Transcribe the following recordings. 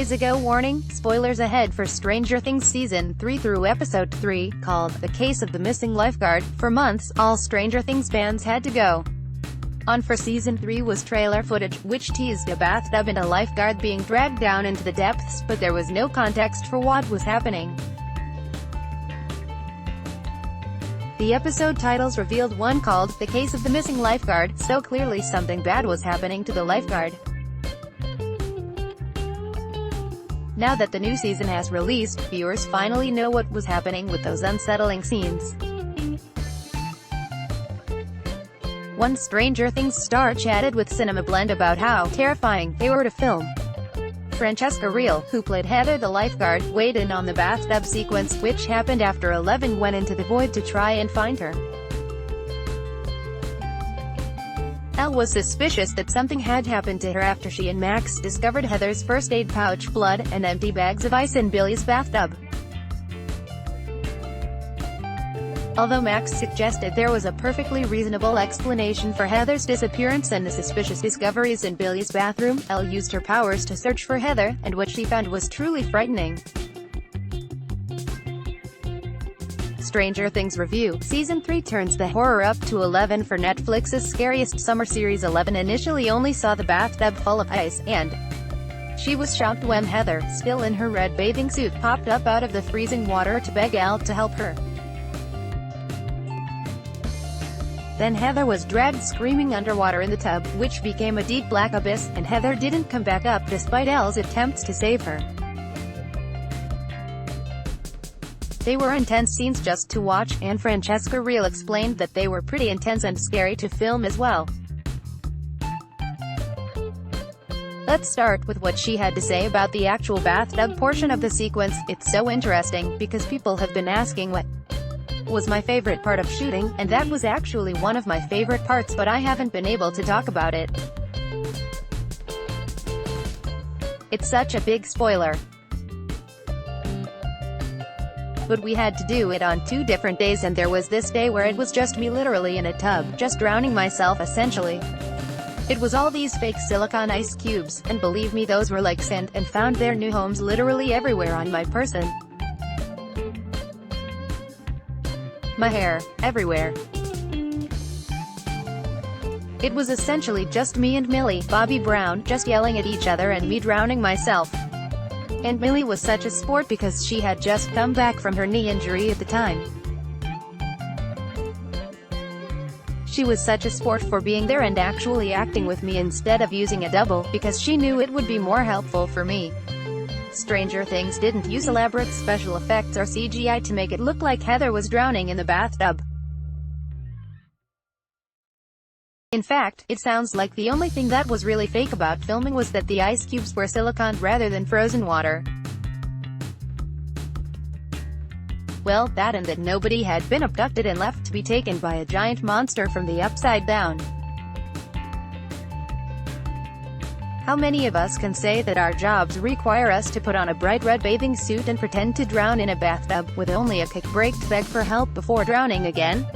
days ago. Warning, spoilers ahead for Stranger Things Season 3 through Episode 3, called The Case of the Missing Lifeguard. For months, all Stranger Things fans had to go on for Season 3 was trailer footage, which teased a bathtub and a lifeguard being dragged down into the depths, but there was no context for what was happening. The episode titles revealed one called The Case of the Missing Lifeguard, so clearly something bad was happening to the lifeguard. Now that the new season has released, viewers finally know what was happening with those unsettling scenes. One Stranger Things star chatted with Cinema Blend about how terrifying they were to film. Francesca Reel, who played Heather the lifeguard, weighed in on the bathtub sequence, which happened after Eleven went into the void to try and find her. Elle was suspicious that something had happened to her after she and Max discovered Heather's first aid pouch, blood, and empty bags of ice in Billy's bathtub. Although Max suggested there was a perfectly reasonable explanation for Heather's disappearance and the suspicious discoveries in Billy's bathroom, Elle used her powers to search for Heather, and what she found was truly frightening. Stranger Things Review. Season 3 turns the horror up to 11 for Netflix's scariest summer series. 11 initially only saw the bathtub full of ice, and she was shocked when Heather, still in her red bathing suit, popped up out of the freezing water to beg Elle to help her. Then Heather was dragged screaming underwater in the tub, which became a deep black abyss, and Heather didn't come back up despite Elle's attempts to save her. They were intense scenes just to watch, and Francesca Reel explained that they were pretty intense and scary to film as well. Let's start with what she had to say about the actual bathtub portion of the sequence. It's so interesting, because people have been asking what was my favorite part of shooting, and that was actually one of my favorite parts, but I haven't been able to talk about it. It's such a big spoiler. But we had to do it on 2 different days, and there was this day where it was just me literally in a tub, just drowning myself essentially. It was all these fake silicone ice cubes, and believe me, those were like sand, and found their new homes literally everywhere on my person. My hair, everywhere. It was essentially just me and Millie Bobby Brown, just yelling at each other and me drowning myself. And Millie was such a sport because she had just come back from her knee injury at the time. She was such a sport for being there and actually acting with me instead of using a double, because she knew it would be more helpful for me. Stranger Things didn't use elaborate special effects or CGI to make it look like Heather was drowning in the bathtub. In fact, it sounds like the only thing that was really fake about filming was that the ice cubes were silicone rather than frozen water. Well, that and that nobody had been abducted and left to be taken by a giant monster from the upside down. How many of us can say that our jobs require us to put on a bright red bathing suit and pretend to drown in a bathtub, with only a quick break to beg for help before drowning again?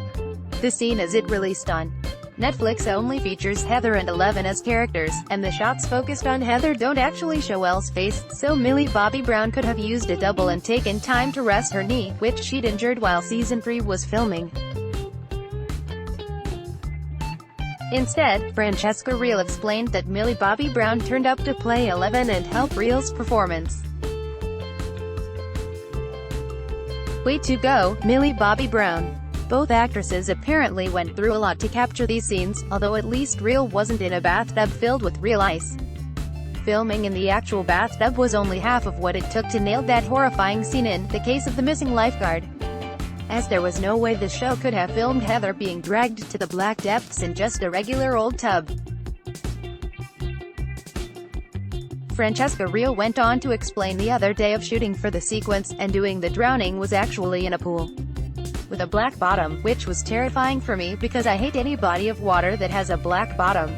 The scene as it released on Netflix only features Heather and Eleven as characters, and the shots focused on Heather don't actually show Elle's face, so Millie Bobby Brown could have used a double and taken time to rest her knee, which she'd injured while Season 3 was filming. Instead, Francesca Reel explained that Millie Bobby Brown turned up to play Eleven and help Reel's performance. Way to go, Millie Bobby Brown. Both actresses apparently went through a lot to capture these scenes, although at least Reel wasn't in a bathtub filled with real ice. Filming in the actual bathtub was only half of what it took to nail that horrifying scene in The Case of the Missing Lifeguard, as there was no way the show could have filmed Heather being dragged to the black depths in just a regular old tub. Francesca Reel went on to explain the other day of shooting for the sequence, and doing the drowning was actually in a pool with a black bottom, which was terrifying for me because I hate any body of water that has a black bottom.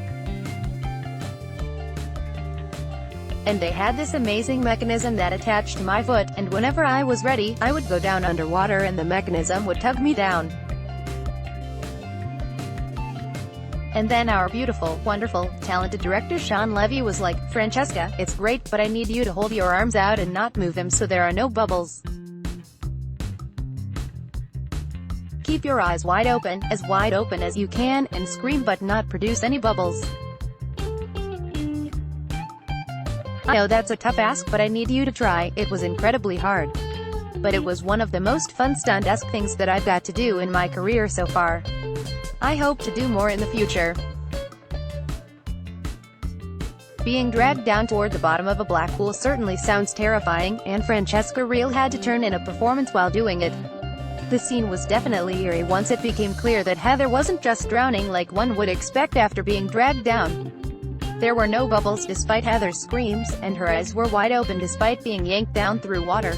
And they had this amazing mechanism that attached to my foot, and whenever I was ready, I would go down underwater and the mechanism would tug me down. And then our beautiful, wonderful, talented director Sean Levy was like, "Francesca, it's great, but I need you to hold your arms out and not move them so there are no bubbles. Keep your eyes wide open as you can, and scream but not produce any bubbles. I know that's a tough ask, but I need you to try." It was incredibly hard. But it was one of the most fun stunt-esque things that I've got to do in my career so far. I hope to do more in the future. Being dragged down toward the bottom of a black pool certainly sounds terrifying, and Francesca Reel had to turn in a performance while doing it. The scene was definitely eerie once it became clear that Heather wasn't just drowning like one would expect after being dragged down. There were no bubbles despite Heather's screams, and her eyes were wide open despite being yanked down through water.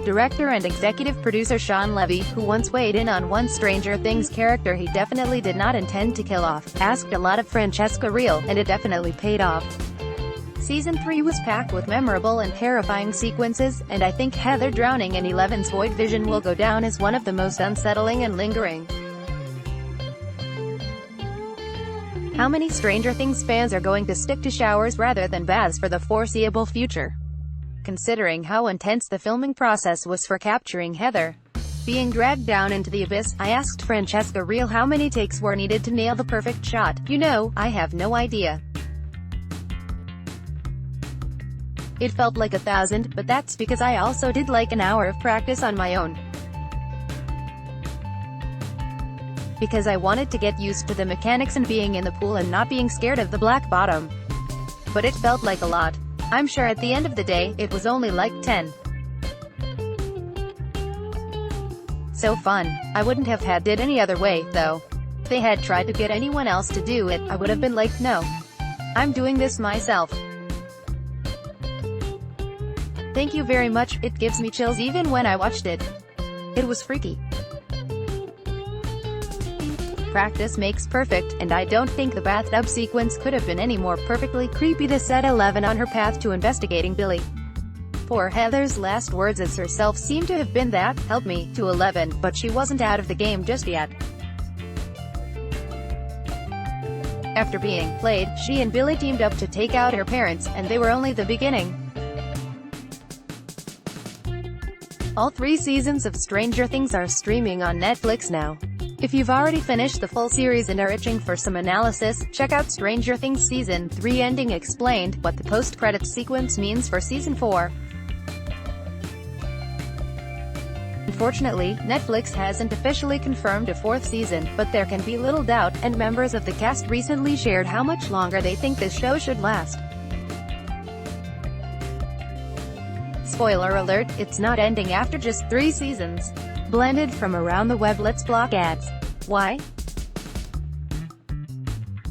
Director and executive producer Sean Levy, who once weighed in on one Stranger Things character he definitely did not intend to kill off, asked a lot of Francesca Reel, and it definitely paid off. Season 3 was packed with memorable and terrifying sequences, and I think Heather drowning in Eleven's void vision will go down as one of the most unsettling and lingering. How many Stranger Things fans are going to stick to showers rather than baths for the foreseeable future? Considering how intense the filming process was for capturing Heather being dragged down into the abyss, I asked Francesca Reel how many takes were needed to nail the perfect shot. "You know, I have no idea. It felt like 1,000, but that's because I also did like an hour of practice on my own. Because I wanted to get used to the mechanics and being in the pool and not being scared of the black bottom. But it felt like a lot. I'm sure at the end of the day, it was only like 10. So fun. I wouldn't have had it any other way, though. If they had tried to get anyone else to do it, I would have been like, no. I'm doing this myself. Thank you very much, it gives me chills even when I watched it. It was freaky. Practice makes perfect, and I don't think the bathtub sequence could have been any more perfectly creepy," to set 11 on her path to investigating Billy. Poor Heather's last words as herself seemed to have been that, "Help me," to 11, but she wasn't out of the game just yet. After being played, she and Billy teamed up to take out her parents, and they were only the beginning. All 3 seasons of Stranger Things are streaming on Netflix now. If you've already finished the full series and are itching for some analysis, check out Stranger Things Season 3 Ending Explained, what the post-credits sequence means for Season 4. Unfortunately, Netflix hasn't officially confirmed a 4th season, but there can be little doubt, and members of the cast recently shared how much longer they think this show should last. Spoiler alert, it's not ending after just 3 seasons. Blended from around the web. Let's block ads. Why?